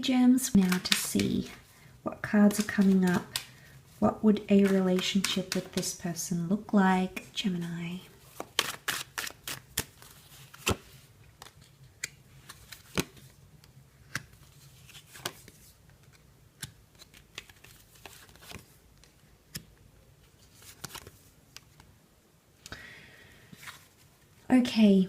Gems now to see what cards are coming up. What would a relationship with this person look like, Gemini? Okay,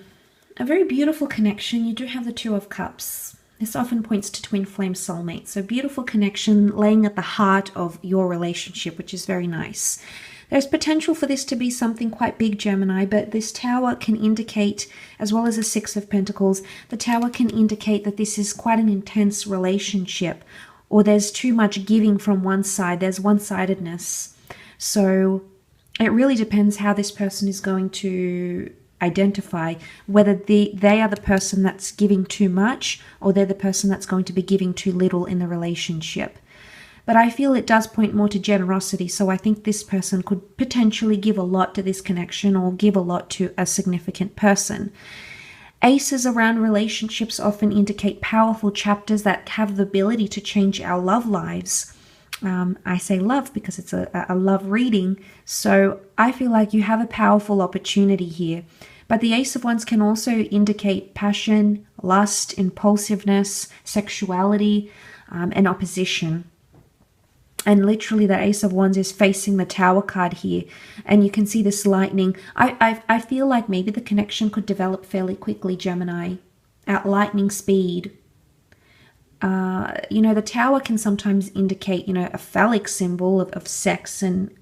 a very beautiful connection. You do have the Two of Cups. This often points to twin flame soulmates. So beautiful connection laying at the heart of your relationship, which is very nice. There's potential for this to be something quite big, Gemini, but this Tower can indicate, as well as the Six of Pentacles, the Tower can indicate that this is quite an intense relationship, or there's too much giving from one side. There's one-sidedness. So it really depends how this person is going to identify whether they are the person that's giving too much or they're the person that's going to be giving too little in the relationship. But I feel it does point more to generosity, so I think this person could potentially give a lot to this connection or give a lot to a significant person. Aces around relationships often indicate powerful chapters that have the ability to change our love lives. I say love because it's a love reading, so I feel like you have a powerful opportunity here. But the Ace of Wands can also indicate passion, lust, impulsiveness, sexuality, and opposition. And literally the Ace of Wands is facing the Tower card here. And you can see this lightning. I feel like maybe the connection could develop fairly quickly, Gemini, at lightning speed. The Tower can sometimes indicate, a phallic symbol of sex and,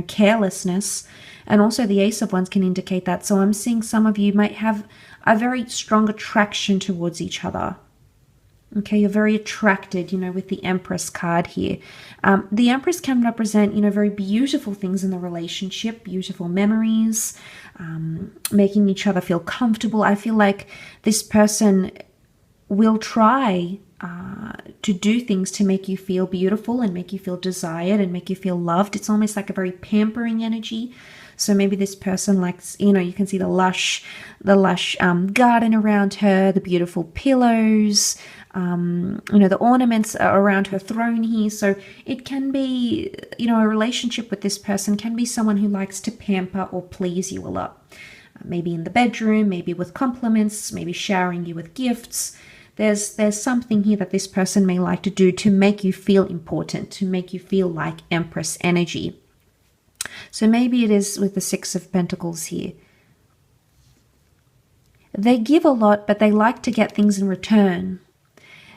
carelessness. And also the Ace of Wands can indicate that. So I'm seeing some of you might have a very strong attraction towards each other. Okay, you're very attracted, with the Empress card here. The Empress can represent, very beautiful things in the relationship, beautiful memories, making each other feel comfortable. I feel like this person will try to do things to make you feel beautiful and make you feel desired and make you feel loved. It's almost like a very pampering energy. So maybe this person likes, you can see the lush garden around her, the beautiful pillows, the ornaments around her throne here. So it can be, a relationship with this person can be someone who likes to pamper or please you a lot. Maybe in the bedroom, maybe with compliments, maybe showering you with gifts. There's something here that this person may like to do to make you feel important, to make you feel like Empress energy. So maybe it is with the Six of Pentacles here. They give a lot, but they like to get things in return.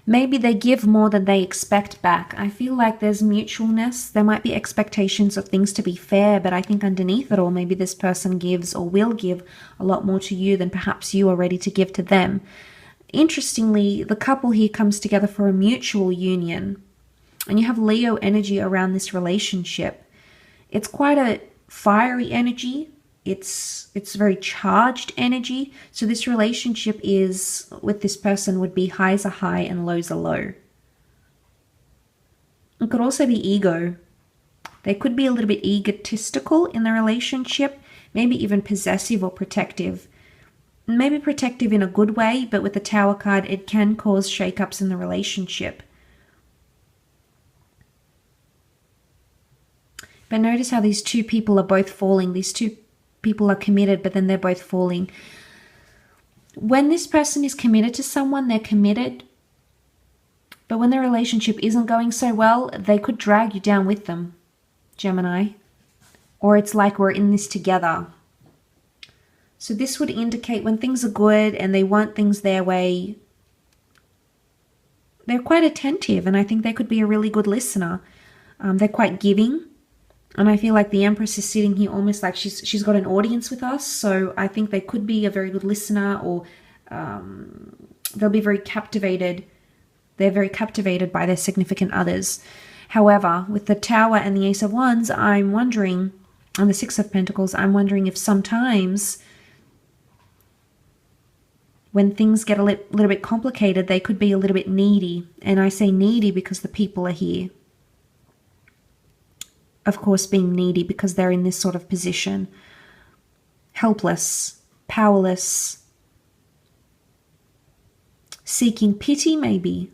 Maybe they give more than they expect back. I feel like there's mutualness. There might be expectations of things to be fair, but I think underneath it all, maybe this person gives or will give a lot more to you than perhaps you are ready to give to them. Interestingly, the couple here comes together for a mutual union, and you have Leo energy around this relationship. It's quite a fiery energy. It's very charged energy. So this relationship is, with this person, would be highs are high and lows are low. It could also be ego. They could be a little bit egotistical in the relationship, maybe even possessive or protective. Maybe protective in a good way, but with the Tower card, it can cause shakeups in the relationship. But notice how these two people are both falling. These two people are committed, but then they're both falling. When this person is committed to someone, they're committed. But when the relationship isn't going so well, they could drag you down with them, Gemini. Or it's like we're in this together. So this would indicate when things are good and they want things their way, they're quite attentive, and I think they could be a really good listener. They're quite giving. And I feel like the Empress is sitting here almost like she's got an audience with us. So I think they could be a very good listener, or they'll be very captivated. They're very captivated by their significant others. However, with the Tower and the Ace of Wands, I'm wondering, and the Six of Pentacles, I'm wondering if sometimes when things get a little bit complicated, they could be a little bit needy. And I say needy because the people are here. Of course, being needy because they're in this sort of position. Helpless, powerless, seeking pity maybe.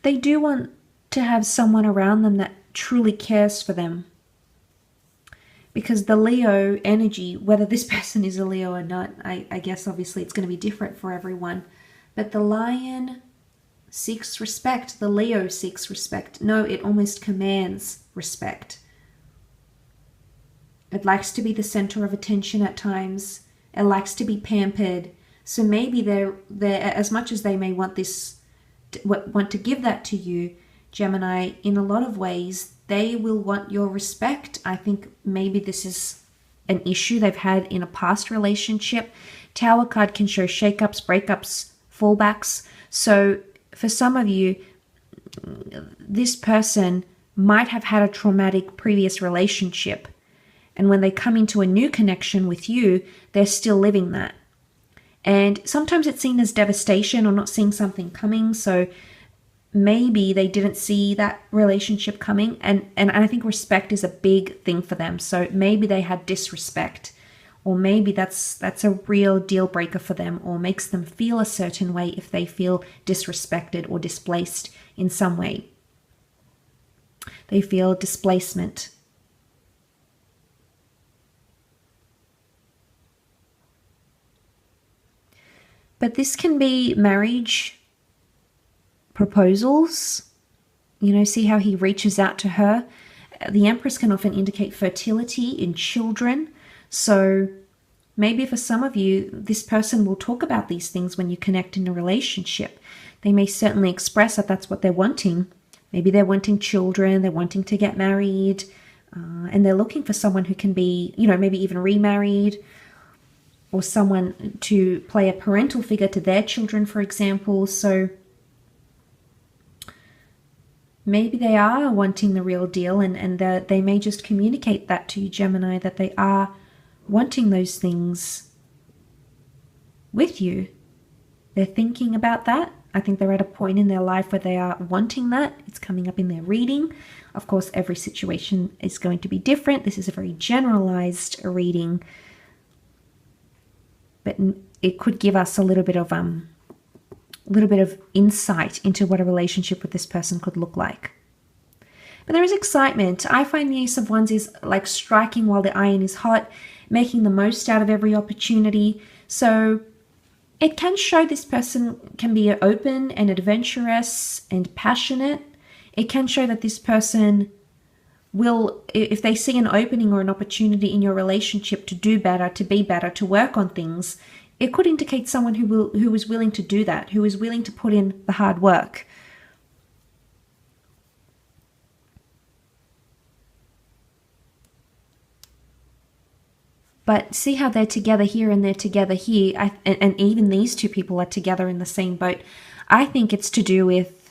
they do want to have someone around them that truly cares for them. Because the Leo energy, whether this person is a Leo or not, I guess obviously it's going to be different for everyone. But the Lion seeks respect. The Leo seeks respect. No, it almost commands respect. It likes to be the center of attention at times. It likes to be pampered. So maybe they're as much as they may want to give that to you, Gemini, in a lot of ways, they will want your respect. I think maybe this is an issue they've had in a past relationship. Tower card can show shakeups, breakups, fallbacks. So for some of you, this person might have had a traumatic previous relationship. And when they come into a new connection with you, they're still living that. And sometimes it's seen as devastation or not seeing something coming. So maybe they didn't see that relationship coming. And I think respect is a big thing for them. So maybe they had disrespect, or maybe that's a real deal breaker for them, or makes them feel a certain way if they feel disrespected or displaced in some way. They feel displacement. But this can be marriage proposals. You know, see how he reaches out to her. The Empress can often indicate fertility in children. So maybe for some of you, this person will talk about these things when you connect in a relationship. They may certainly express that that's what they're wanting. Maybe they're wanting children, they're wanting to get married, and they're looking for someone who can be, you know, maybe even remarried, or someone to play a parental figure to their children, for example. So maybe they are wanting the real deal, and they may just communicate that to you, Gemini, that they are wanting those things with you. They're thinking about that. I think they're at a point in their life where they are wanting that. It's coming up in their reading. Of course, every situation is going to be different. This is a very generalized reading, but it could give us a little bit of insight into what a relationship with this person could look like. But there is excitement. I find the Ace of Wands is like striking while the iron is hot, making the most out of every opportunity. So it can show this person can be open and adventurous and passionate. It can show that this person will, if they see an opening or an opportunity in your relationship to do better, to be better, to work on things, it could indicate someone who is willing to do that, who is willing to put in the hard work. But see how they're together here and they're together here, and even these two people are together in the same boat. I think it's to do with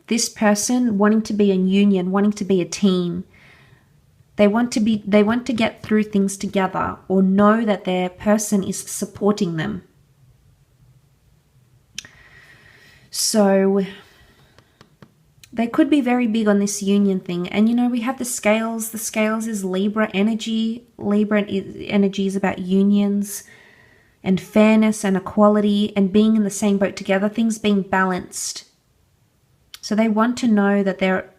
this person wanting to be in union, wanting to be a team. They want to get through things together, or know that their person is supporting them. So they could be very big on this union thing. And you know, we have the scales. The scales is Libra energy. Libra energy is about unions and fairness and equality and being in the same boat together, things being balanced. So they want to know that they're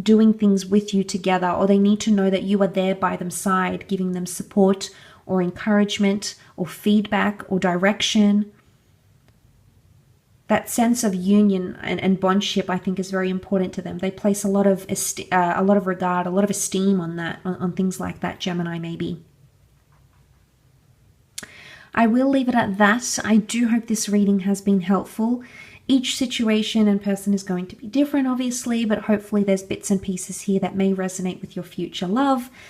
doing things with you together, or they need to know that you are there by their side, giving them support or encouragement or feedback or direction. That sense of union and bondship, I think, is very important to them. They place a lot of regard, a lot of esteem on that, on things like that, Gemini, maybe. I will leave it at that. I do hope this reading has been helpful. Each situation and person is going to be different, obviously, but hopefully there's bits and pieces here that may resonate with your future love.